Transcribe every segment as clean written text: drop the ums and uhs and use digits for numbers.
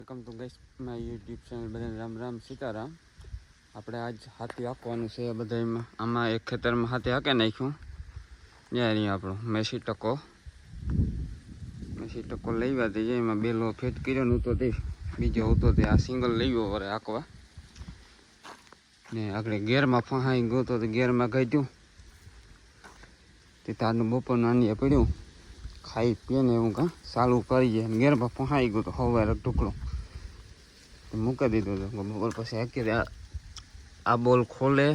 Welcome to guys my YouTube channel. બધાને રામ રામ સીતારામ. આપણે આજ હાથી હાંકવાનું છે બધામાં. આમાં એક ખેતરમાં હાથી હાંકે નાખ્યું. ત્યાં અહીં આપણો મેસી ટકો લેવા દઈએ. એમાં બેલો ફિટ કર્યો ને તો તે બીજો હતો તે આ સિંગલ લેવો વરે હાંકવા ને આગળ ગેરમાં ફહાઈ ગયો તો ગેરમાં કાઢ્યું તે તારનું બપોરનું આનીએ પડ્યું ખાઈ પીને એવું કાં ચાલુ કરીએ. ગેરમાં ફહાઈ ગયો તો સવારે ટુકડો મૂકી દીધો હતો. બપોર પછી હાકી આ બોલ ખોલે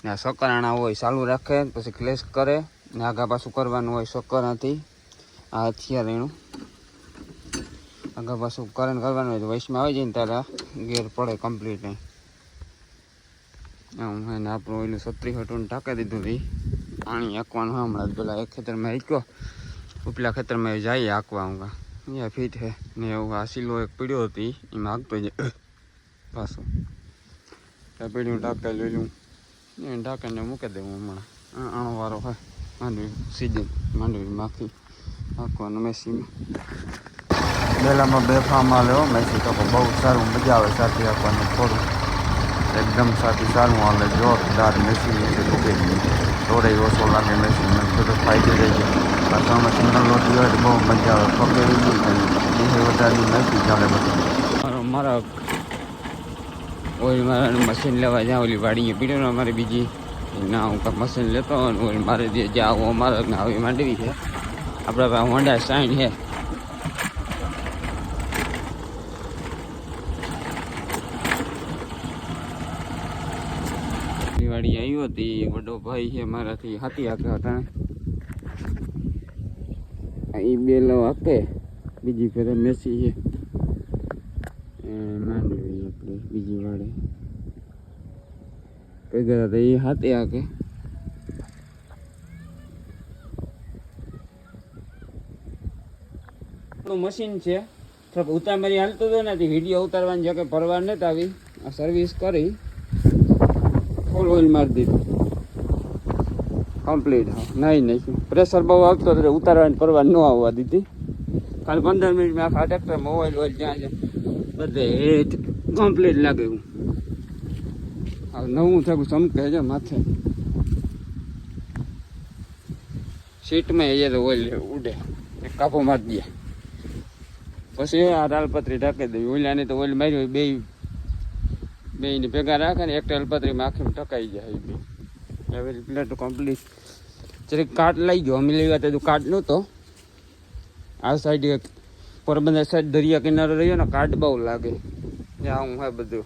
ને આ સકરાણા હોય ચાલુ રાખે પછી ક્લેશ કરે ને આગા પાછું કરવાનું હોય સકરાથી. આ હથિયાર એનું આગા પાછું કરીને કરવાનું હોય તો વૈશમાં આવી જાય ને ત્યારે ગેર પડે કમ્પ્લીટ નહીં. હું એને આપણું એનું 36 હટું ટાંકી દીધું હતી. પાણી હાંકવાનું હોય હમણાં પેલા એક ખેતરમાં હાંક્યો ઉપલા ખેતરમાં જઈએ હાંકવા. હું અહીંયા ફીટ છે ને એવું આ સિલો એક પીડ્યો હતી એમાં હાંકતો જાય પાછો પીડ્યું ટાંકા લઈ લઉં એને ટાંકીને મૂકી દેવું. હમણાં આણોવાળો હોય માંડવી સીઝન માંડવી માખી હાંકવાનું મેસીમાં. બેલામાં બે ફાર્મમાં લેવો મેસી તો બહુ સારું મજા આવે સાથી હાંકવાનું. થોડું એકદમ સાથી સારું હાલે જોરદાર મેસી દોડે ઓછો લાગે મેસી બધો ફાયદો જાય છે. પાછળમાં સિંગલ લોટ હોય તો બહુ મજા આવે. પકડી બીજે વધારે મેસી ચાલે બધું. મારા ઓઇલ મારા મશીન લેવા જ્યાં ઓલી વાડીએ પીડ્યો ને અમારે બીજી ના હું કાંઈ મશીન લેતો હોય મારે જે જ્યાં અમારે આવી માંડવી છે આપણે પાસે હોન્ડા સાઈન છે. વાડી આવ્યો હતી વડો ભાઈ છે મારાથી હાથી હાકે હતા એ બેલો હાકે બીજી ફેરે મેસી છે માંડવી આપણે બીજી વાડે કઈ ગયા હતા એ હાથે હાકે. મશીન છે થોડોક ઉતામરી હાલતો હતો ને વિડીયો ઉતારવાની જગ્યાએ પરવાર નથી આવી. આ સર્વિસ કરી ફૂલ ઓઇલ મારી દીધું કમ્પ્લીટ. નહીં નાખ્યું પ્રેશર બહુ આવતો એટલે ઉતારવાની પરવાર ન આવવા દીધી. ખાલી 15 મિનિટમાં આખા ટ્રેક્ટરમાં ઓઇલ જ્યાં છે બધે હેઠ કમ્પ્લીટ લાગે. હું હવે નવું થયું ચમકે છે માથે સીટમાં એ તો ઓઇલ ઉડે એક કાપો મારી દે પછી આ તાલપત્રી ઢાંકી દે. ઓઈલાને તો ઓઇલ માર્યું બેને ભેગા રાખે ને એક તાલપત્રીમાં આખી ટકાઈ જાય. બે હવે પ્લેટ કમ્પ્લીટ જરીક કાટ લઈ ગયો. અમે લેવા તો કાટ નહોતો. આ સાઈડ પોરબંદર સાઈડ દરિયા કિનારો રહ્યો ને કાટ બહુ લાગે. ત્યાં હું હે બધું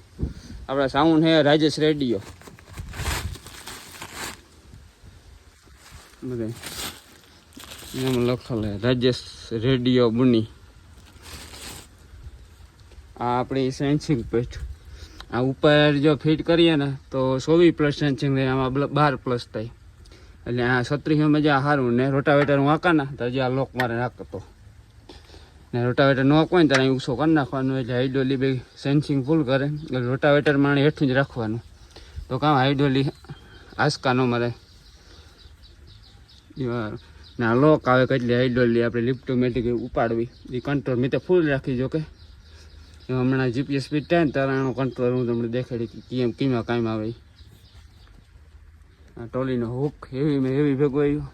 આપણા સાઉન્ડ હે રાજેશ રેડિયો બધે એમ લખેલ હે રાજેશ રેડિયો બુની. આ આપણી સેન્સિંગ પેસ્ટ આ ઉપર જો ફિટ કરીએ ને તો 24+ સેન્સિંગ થાય. આમાં 12+ થાય એટલે આ 36 મજા સારું. ને રોટાવેટર હું હાંકા ના તો જે આ લોક મારે નાખતો ને રોટાવેટર ન કોઈ ને ત્યારે ઊંચો કરી નાખવાનું એટલે હાઇડ્રોલી બે સેન્સિંગ ફૂલ કરે. એટલે રોટાવેટર માણે હેઠું જ રાખવાનું તો કામ હાઇડ્રોલી આસકા ન મરે. ને આ લોક આવે કેટલી હાઇડ્રોલી આપણે લિફ્ટોમેટિક ઉપાડવી એ કંટ્રોલ મેં તો ફૂલ રાખી જો કે હમણાં જીપીએસ સ્પીડ થાય ને ત્યારે એનો કંટ્રોલ હું તમને દેખાડી કેમ કીમાં કામ આવે. આ ટોલીનો હુક હેવી ભેગો આવ્યો.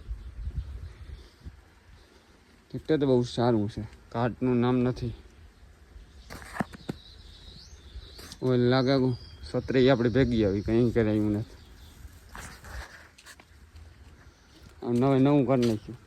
ટ્રેક્ટર તો બહુ સારું છે. કાર્ટનું નામ નથી ઓઇલ લાગે 36 આપણે ભેગી આવી કંઈ કરાયું નથી. નવું કરી નાખ્યું.